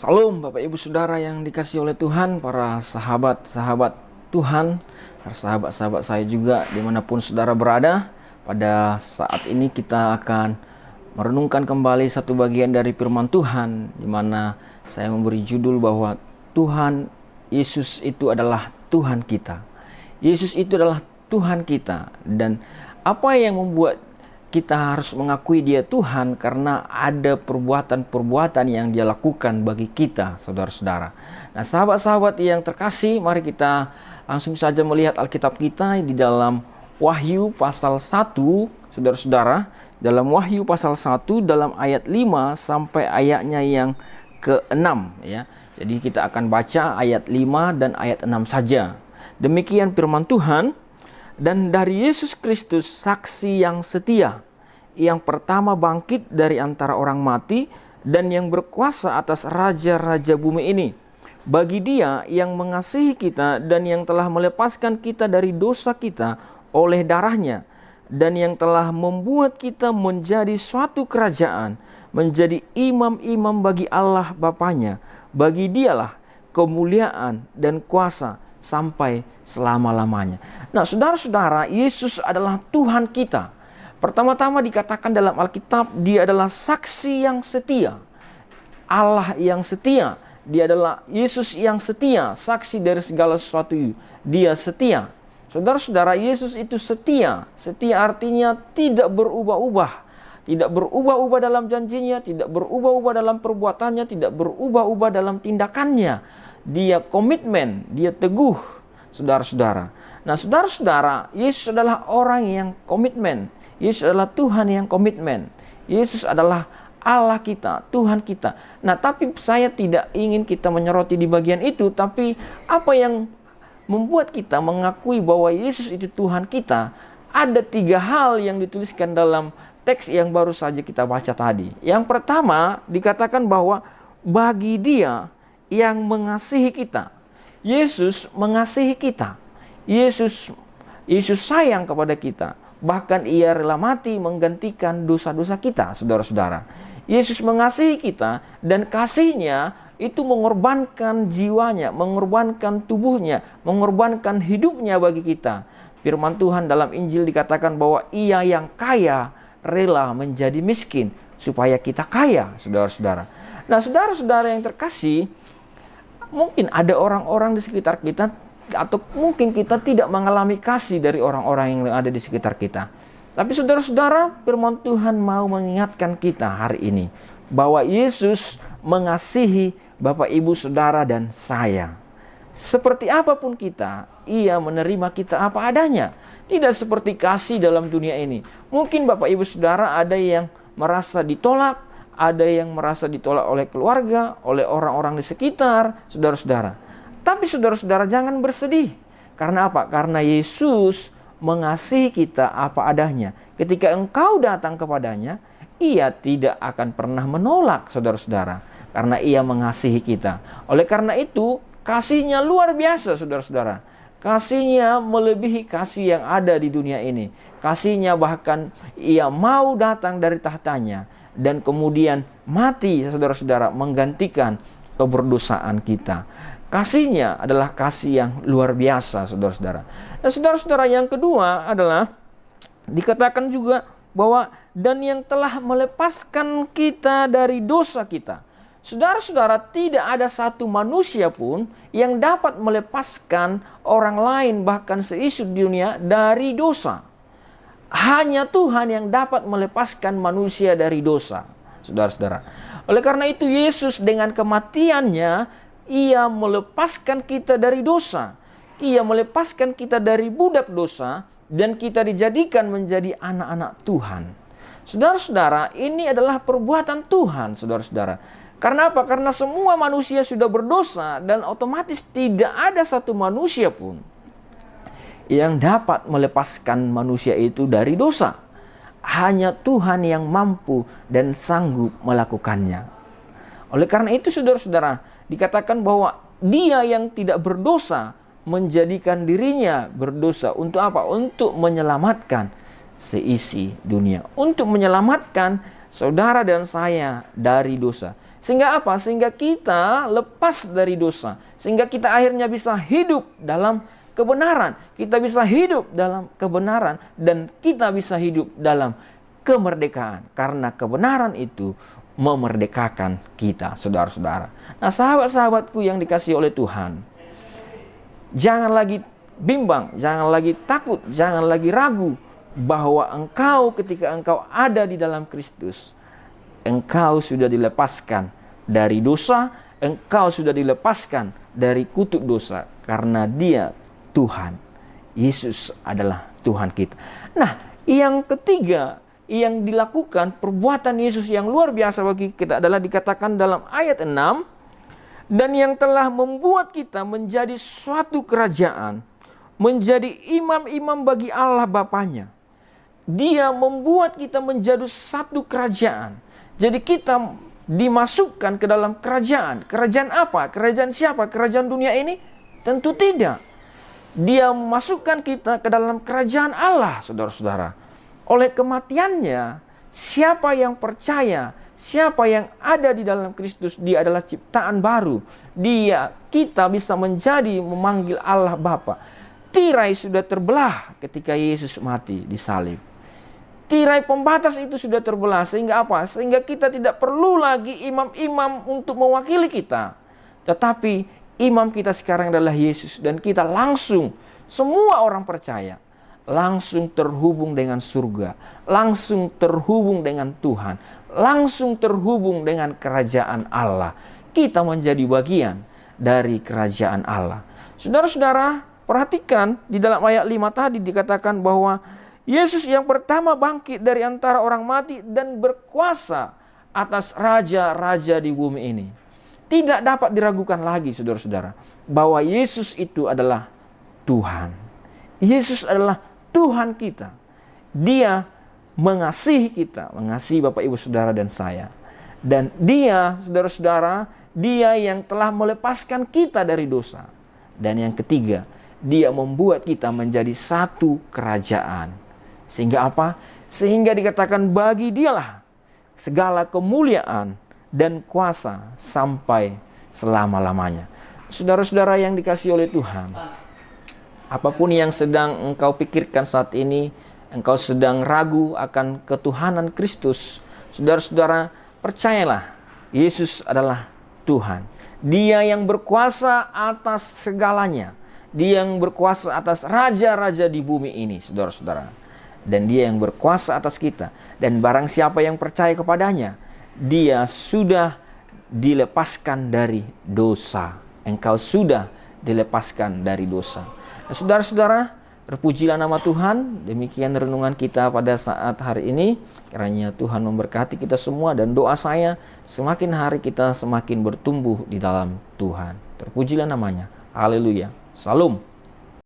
Salam Bapak Ibu Saudara yang dikasihi oleh Tuhan, para sahabat-sahabat Tuhan, para sahabat-sahabat saya juga dimanapun saudara berada. Pada saat ini kita akan merenungkan kembali satu bagian dari firman Tuhan, di mana saya memberi judul bahwa Tuhan Yesus itu adalah Tuhan kita. Yesus itu adalah Tuhan kita, dan apa yang membuat kita harus mengakui Dia Tuhan karena ada perbuatan-perbuatan yang Dia lakukan bagi kita, saudara-saudara. Nah, sahabat-sahabat yang terkasih, mari kita langsung saja melihat Alkitab kita di dalam Wahyu pasal 1, saudara-saudara. Dalam Wahyu pasal 1, dalam ayat 5 sampai ayatnya yang ke-6 ya. Jadi kita akan baca ayat 5 dan ayat 6 saja. Demikian firman Tuhan. Dan dari Yesus Kristus, saksi yang setia, yang pertama bangkit dari antara orang mati dan yang berkuasa atas raja-raja bumi ini. Bagi Dia yang mengasihi kita dan yang telah melepaskan kita dari dosa kita oleh darahnya, dan yang telah membuat kita menjadi suatu kerajaan, menjadi imam-imam bagi Allah Bapanya. Bagi Dialah kemuliaan dan kuasa sampai selama-lamanya. Nah, saudara-saudara, Yesus adalah Tuhan kita. Pertama-tama dikatakan dalam Alkitab, Dia adalah saksi yang setia. Allah yang setia. Dia adalah Yesus yang setia, saksi dari segala sesuatu. Dia setia. Saudara-saudara, Yesus itu setia. Setia artinya tidak berubah-ubah. Tidak berubah-ubah dalam janjinya, tidak berubah-ubah dalam perbuatannya, tidak berubah-ubah dalam tindakannya. Dia komitmen, dia teguh, saudara-saudara. Nah, saudara-saudara, Yesus adalah orang yang komitmen. Yesus adalah Tuhan yang komitmen. Yesus adalah Allah kita, Tuhan kita. Nah, tapi saya tidak ingin kita menyoroti di bagian itu, tapi apa yang membuat kita mengakui bahwa Yesus itu Tuhan kita, ada 3 hal yang dituliskan dalam teks yang baru saja kita baca tadi. Yang pertama, dikatakan bahwa bagi Dia yang mengasihi kita. Yesus mengasihi kita. Yesus sayang kepada kita. Bahkan Ia rela mati menggantikan dosa-dosa kita, saudara-saudara. Yesus mengasihi kita, dan kasih-Nya itu mengorbankan jiwanya, mengorbankan tubuhnya, mengorbankan hidupnya bagi kita. Firman Tuhan dalam Injil dikatakan bahwa Ia yang kaya rela menjadi miskin supaya kita kaya, saudara-saudara. Nah, saudara-saudara yang terkasih, mungkin ada orang-orang di sekitar kita, atau mungkin kita tidak mengalami kasih dari orang-orang yang ada di sekitar kita. Tapi saudara-saudara, firman Tuhan mau mengingatkan kita hari ini bahwa Yesus mengasihi Bapak, Ibu, Saudara, dan saya. Seperti apapun kita, Ia menerima kita apa adanya. Tidak seperti kasih dalam dunia ini. Mungkin Bapak, Ibu, Saudara ada yang merasa ditolak, ada yang merasa ditolak oleh keluarga, oleh orang-orang di sekitar, saudara-saudara. Tapi saudara-saudara jangan bersedih. Karena apa? Karena Yesus mengasihi kita apa adanya. Ketika engkau datang kepadanya, Ia tidak akan pernah menolak, saudara-saudara. Karena Ia mengasihi kita. Oleh karena itu, kasih-Nya luar biasa, saudara-saudara. Kasih-Nya melebihi kasih yang ada di dunia ini. Kasih-Nya bahkan Ia mau datang dari tahtanya dan kemudian mati, saudara-saudara, menggantikan keberdosaan kita. Kasih-Nya adalah kasih yang luar biasa, saudara-saudara. Dan saudara-saudara, yang kedua adalah dikatakan juga bahwa dan yang telah melepaskan kita dari dosa kita. Saudara-saudara, tidak ada satu manusia pun yang dapat melepaskan orang lain, bahkan seisi dunia, dari dosa. Hanya Tuhan yang dapat melepaskan manusia dari dosa, saudara-saudara. Oleh karena itu, Yesus dengan kematiannya, Ia melepaskan kita dari dosa. Ia melepaskan kita dari budak dosa, dan kita dijadikan menjadi anak-anak Tuhan. Saudara-saudara, ini adalah perbuatan Tuhan, saudara-saudara. Karena apa? Karena semua manusia sudah berdosa, dan otomatis tidak ada satu manusia pun yang dapat melepaskan manusia itu dari dosa. Hanya Tuhan yang mampu dan sanggup melakukannya. Oleh karena itu, saudara-saudara, dikatakan bahwa Dia yang tidak berdosa menjadikan dirinya berdosa. Untuk apa? Untuk menyelamatkan seisi dunia. Untuk menyelamatkan saudara dan saya dari dosa. Sehingga apa? Sehingga kita lepas dari dosa. Sehingga kita akhirnya bisa hidup dalam kebenaran. Kita bisa hidup dalam kebenaran. Dan kita bisa hidup dalam kemerdekaan. Karena kebenaran itu memerdekakan kita, saudara-saudara. Nah, sahabat-sahabatku yang dikasihi oleh Tuhan, jangan lagi bimbang, jangan lagi takut, jangan lagi ragu bahwa engkau ketika engkau ada di dalam Kristus, engkau sudah dilepaskan dari dosa, engkau sudah dilepaskan dari kutuk dosa, karena Dia Tuhan. Yesus adalah Tuhan kita. Nah, yang ketiga yang dilakukan, perbuatan Yesus yang luar biasa bagi kita adalah dikatakan dalam ayat 6, dan yang telah membuat kita menjadi suatu kerajaan, menjadi imam-imam bagi Allah Bapanya. Dia membuat kita menjadi satu kerajaan. Jadi kita dimasukkan ke dalam kerajaan. Kerajaan apa? Kerajaan siapa? Kerajaan dunia ini? Tentu tidak. Dia memasukkan kita ke dalam kerajaan Allah, saudara-saudara. Oleh kematiannya, siapa yang percaya, siapa yang ada di dalam Kristus, dia adalah ciptaan baru. Kita bisa menjadi memanggil Allah Bapa. Tirai sudah terbelah ketika Yesus mati di salib. Tirai pembatas itu sudah terbelah, sehingga apa? Sehingga kita tidak perlu lagi imam-imam untuk mewakili kita. Tetapi imam kita sekarang adalah Yesus, dan kita langsung, semua orang percaya, langsung terhubung dengan surga, langsung terhubung dengan Tuhan, langsung terhubung dengan kerajaan Allah. Kita menjadi bagian dari kerajaan Allah. Saudara-saudara, perhatikan di dalam ayat 5 tadi dikatakan bahwa Yesus yang pertama bangkit dari antara orang mati dan berkuasa atas raja-raja di bumi ini. Tidak dapat diragukan lagi, saudara-saudara, bahwa Yesus itu adalah Tuhan. Yesus adalah Tuhan kita. Dia mengasihi kita, mengasihi Bapak, Ibu, Saudara, dan saya. Dan Dia, saudara-saudara, Dia yang telah melepaskan kita dari dosa. Dan yang ketiga, Dia membuat kita menjadi satu kerajaan. Sehingga apa? Sehingga dikatakan bagi Dialah segala kemuliaan dan kuasa sampai selama-lamanya. Saudara-saudara yang dikasihi oleh Tuhan, apapun yang sedang engkau pikirkan saat ini, engkau sedang ragu akan ketuhanan Kristus, saudara-saudara, percayalah, Yesus adalah Tuhan. Dia yang berkuasa atas segalanya. Dia yang berkuasa atas raja-raja di bumi ini, saudara-saudara. Dan Dia yang berkuasa atas kita. Dan barang siapa yang percaya kepadanya, dia sudah dilepaskan dari dosa. Engkau sudah dilepaskan dari dosa. Nah, saudara-saudara, terpujilah nama Tuhan. Demikian renungan kita pada saat hari ini. Kiranya Tuhan memberkati kita semua, dan doa saya semakin hari kita semakin bertumbuh di dalam Tuhan. Terpujilah namanya. Haleluya. Salam.